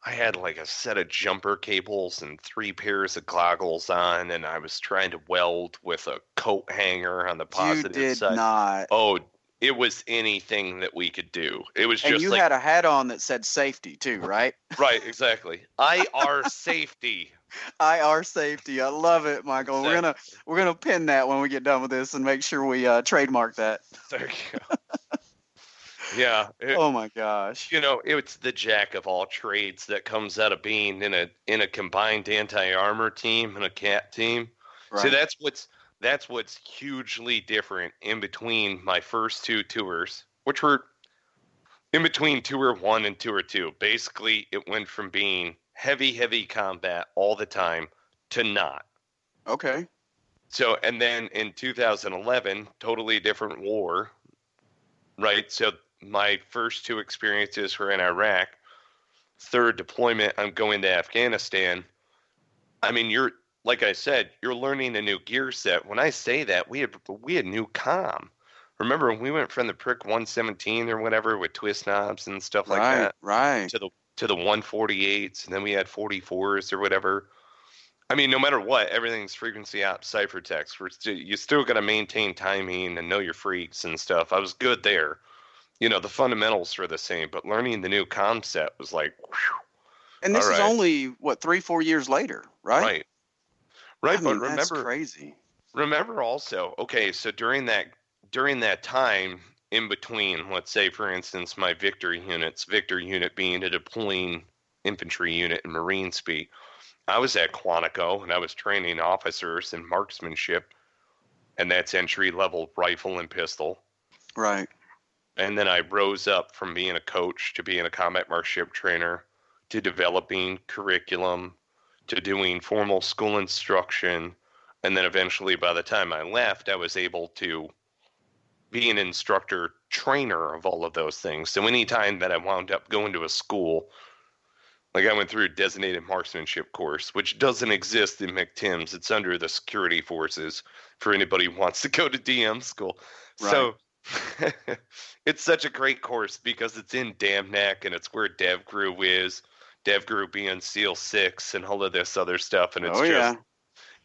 I had like a set of jumper cables and 3 pairs of goggles on, and I was trying to weld with a coat hanger on the You positive did side. not. Oh, it was anything that we could do. It was And just you like, had a hat on that said safety too, right? right, exactly. IR safety. IR safety. I love it, Michael. Exactly. We're gonna pin that when we get done with this and make sure we trademark that. There you go. Yeah, Oh my gosh. it's the jack of all trades that comes out of being in a combined anti-armor team and a cat team. See, Right. that's what's hugely different in between my first two tours, which were in between tour 1 and tour 2. Basically, it went from being heavy combat all the time to not. Okay. So, and then in 2011, totally different war, right? So my first two experiences were in Iraq. Third deployment, I'm going to Afghanistan. I mean, like I said, you're learning a new gear set. When I say that, we had new comm. Remember when we went from the Prick 117 or whatever with twist knobs and stuff like Right. that Right. to the 148s, and then we had 44s or whatever. I mean, no matter what, everything's frequency out ciphertext. You still got to maintain timing and know your freaks and stuff. I was good there. The fundamentals were the same, but learning the new concept was like, whew, And all this is right, only what 3-4 years later, right? right, I right. But mean, that's remember, crazy. remember also, okay, so during that time in between, let's say for instance, my Victor unit being a deploying infantry unit in Marine speak, I was at Quantico and I was training officers in marksmanship, and that's entry level rifle and pistol. Right. And then I rose up from being a coach to being a combat marksmanship trainer to developing curriculum to doing formal school instruction. And then eventually, by the time I left, I was able to be an instructor trainer of all of those things. So anytime that I wound up going to a school, like I went through a designated marksmanship course, which doesn't exist in McTims. It's under the security forces for anybody who wants to go to DM school. Right. So it's such a great course because it's in Damneck and it's where DevGru is. DevGru being SEAL 6 and all of this other stuff. And it's Oh just, yeah.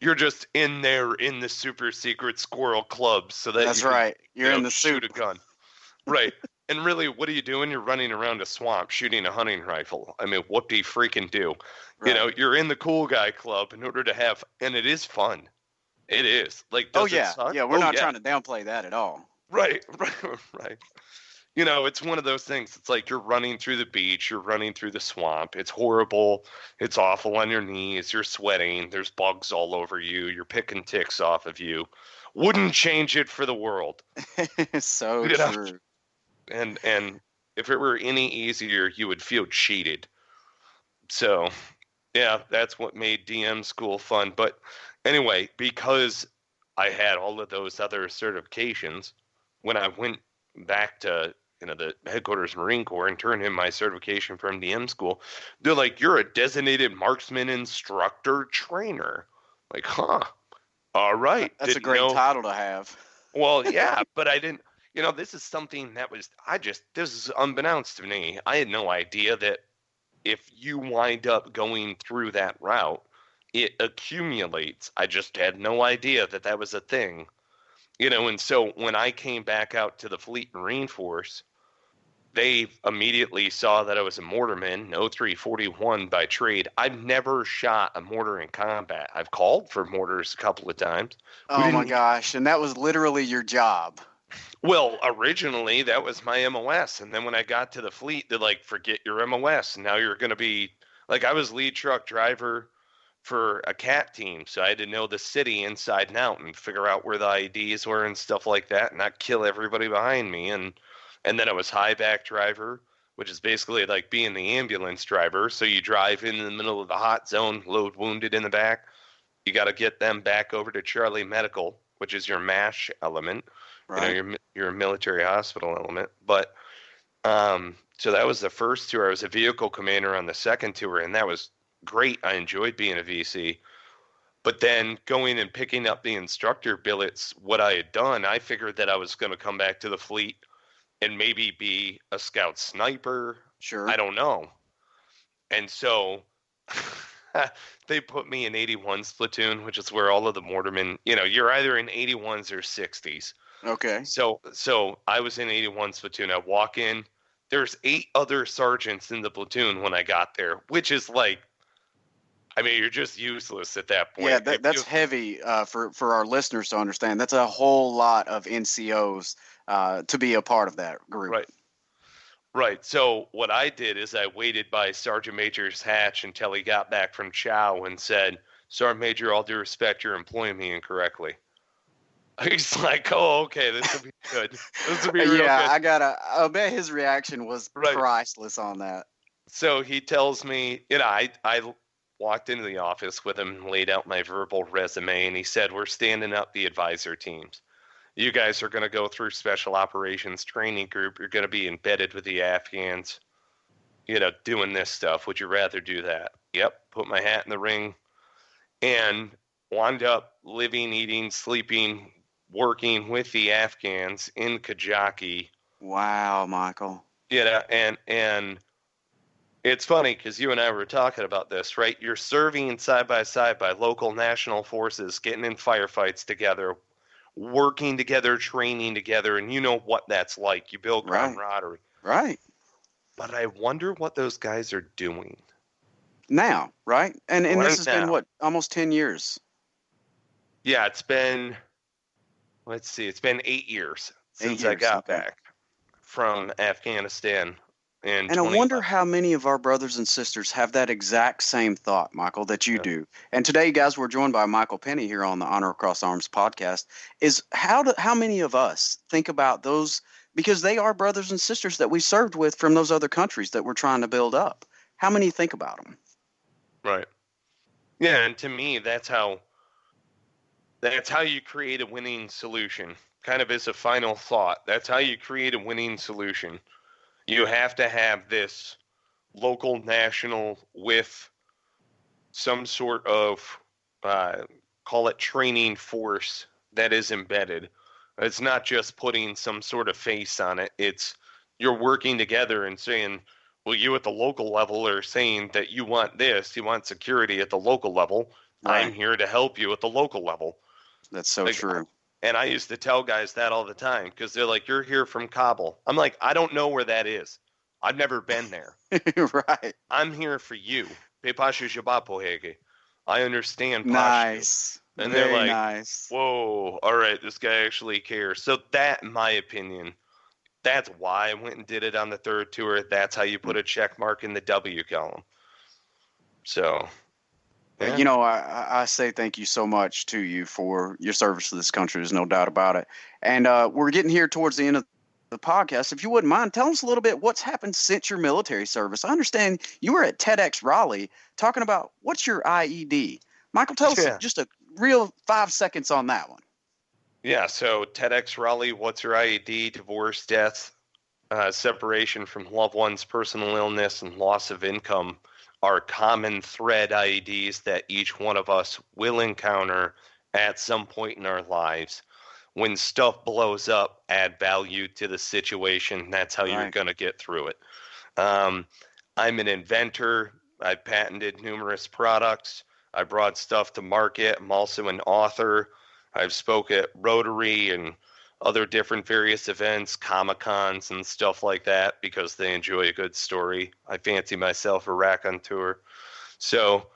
you're just in there in the super secret squirrel club so that That's you can, right. You're in the shoot soup. a gun. Right. And really, what are you doing? You're running around a swamp shooting a hunting rifle. I mean, what do you freaking do? Right. You're in the cool guy club in order to have, and it is fun. It is. Like, Oh does it yeah. suck? Yeah, we're Oh, not yeah. trying to downplay that at all. Right, right. It's one of those things. It's like you're running through the beach, you're running through the swamp. It's horrible. It's awful on your knees. You're sweating. There's bugs all over you. You're picking ticks off of you. Wouldn't change it for the world. So You know, true. and if it were any easier, you would feel cheated. So, yeah, that's what made DM school fun. But anyway, because I had all of those other certifications, when I went back to the headquarters Marine Corps and turned in my certification from DM school, they're like, "You're a designated marksman instructor trainer." Like, huh? All right, That's a didn't great know. title to have. Well, yeah, but I didn't. This is something that was this is unbeknownst to me. I had no idea that if you wind up going through that route, it accumulates. I just had no idea that that was a thing. And so when I came back out to the Fleet Marine Force, they immediately saw that I was a mortarman, 0341 by trade. I've never shot a mortar in combat. I've called for mortars a couple of times. We Oh my didn't. gosh. And that was literally your job. Well, originally that was my MOS, and then when I got to the fleet, they're like, "Forget your MOS. Now you're going to be like I was lead truck driver for a cat team, so I had to know the city inside and out and figure out where the IDs were and stuff like that, and not kill everybody behind me. And then I was high back driver, which is basically like being the ambulance driver. So you drive in the middle of the hot zone, load wounded in the back. You got to get them back over to Charlie Medical, which is your MASH element. Right. Your military hospital element. But so that was the first tour. I was a vehicle commander on the second tour, and that was great. I enjoyed being a VC. But then going and picking up the instructor billets, what I had done, I figured that I was going to come back to the fleet and maybe be a scout sniper. Sure. I don't know. And so they put me in 81's platoon, which is where all of the mortarmen, you're either in 81's or 60's. Okay. So I was in 81's platoon. I walk in. There's 8 other sergeants in the platoon when I got there, which is like, I mean, you're just useless at that point. Yeah, that's heavy for our listeners to understand. That's a whole lot of NCOs to be a part of that group. Right. Right. So what I did is I waited by Sergeant Major's hatch until he got back from chow and said, Sergeant Major, all due respect, you're employing me incorrectly. He's like, oh, okay, this will be good. This will be real good. I bet his reaction was priceless on that. So he tells me, I walked into the office with him, laid out my verbal resume, and he said, we're standing up the advisor teams. You guys are going to go through special operations training group. You're going to be embedded with the Afghans, doing this stuff. Would you rather do that? Yep. Put my hat in the ring and wound up living, eating, sleeping, working with the Afghans in Kajaki. Wow, Michael. And it's funny because you and I were talking about this, right? You're serving side by side by local national forces, getting in firefights together, working together, training together, and you know what that's like. You build camaraderie. Right. But I wonder what those guys are doing now, right? And this has been, almost 10 years? Yeah, it's been, it's been 8 years since I got back from Afghanistan. And I wonder how many of our brothers and sisters have that exact same thought, Michael, that you do. And today, guys, we're joined by Michael Penney here on the Honor Across Arms podcast. Is how many of us think about those, because they are brothers and sisters that we served with from those other countries that we're trying to build up. How many think about them? Right. Yeah, and to me, that's how you create a winning solution. Kind of as a final thought, that's how you create a winning solution. You have to have this local national with some sort of, call it training force that is embedded. It's not just putting some sort of face on it. It's you're working together and saying, well, you at the local level are saying that you want this, you want security at the local level. Right. I'm here to help you at the local level. That's so true. And I used to tell guys that all the time because they're like, you're here from Kabul. I'm like, I don't know where that is. I've never been there. Right. I'm here for you. I understand Pashto. Nice. And Very they're like, nice. Whoa, all right, this guy actually cares. So that, in my opinion, that's why I went and did it on the third tour. That's how you put a check mark in the W column. So... yeah. I say thank you so much to you for your service to this country. There's no doubt about it. And we're getting here towards the end of the podcast. If you wouldn't mind, tell us a little bit what's happened since your military service. I understand you were at TEDx Raleigh talking about what's your IED. Michael, tell us just a real 5 seconds on that one. Yeah, so TEDx Raleigh, what's your IED? Divorce, death, separation from loved ones, personal illness, and loss of income are common thread IEDs that each one of us will encounter at some point in our lives. When stuff blows up, add value to the situation. That's how you're going to get through it. I'm an inventor. I've patented numerous products. I brought stuff to market. I'm also an author. I've spoke at Rotary and other different various events, Comic-Cons and stuff like that, because they enjoy a good story. I fancy myself a raconteur. So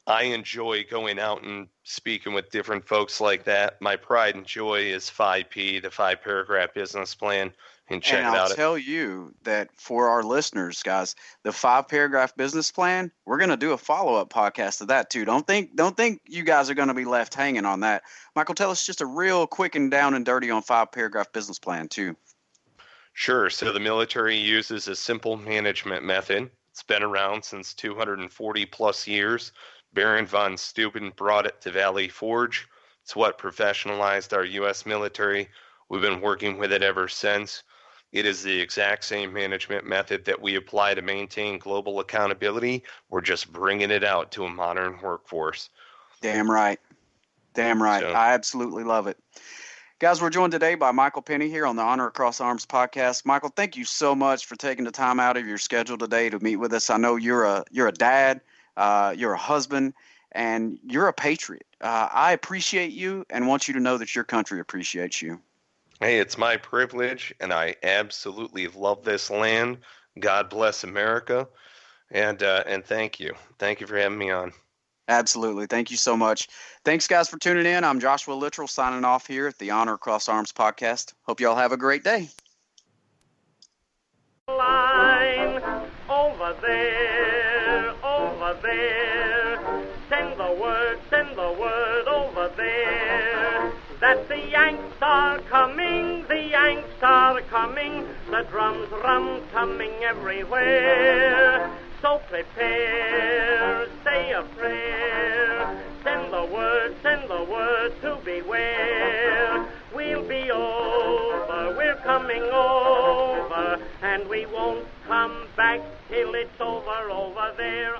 I enjoy going out and speaking with different folks like that. My pride and joy is 5P, the 5-paragraph business plan. And check it out. I'll tell you that for our listeners, guys, the 5-paragraph business plan, we're going to do a follow-up podcast to that too. Don't think you guys are going to be left hanging on that. Michael, tell us just a real quick and down and dirty on 5-paragraph business plan too. Sure. So the military uses a simple management method. It's been around since 240 plus years. Baron von Steuben brought it to Valley Forge. It's what professionalized our U.S. military. We've been working with it ever since. It is the exact same management method that we apply to maintain global accountability. We're just bringing it out to a modern workforce. Damn right. Damn right. So, I absolutely love it. Guys, we're joined today by Michael Penney here on the Honor Across Arms podcast. Michael, thank you so much for taking the time out of your schedule today to meet with us. I know you're a dad, you're a husband, and you're a patriot. I appreciate you and want you to know that your country appreciates you. Hey, it's my privilege, and I absolutely love this land. God bless America, and thank you. Thank you for having me on. Absolutely. Thank you so much. Thanks, guys, for tuning in. I'm Joshua Littrell signing off here at the Honor Across Arms podcast. Hope you all have a great day. Line over there, send the word over there, that the Yanks are coming, the drums coming everywhere. So prepare, say a prayer, send the word to beware. We'll be over, we're coming over, and we won't come back till it's over there.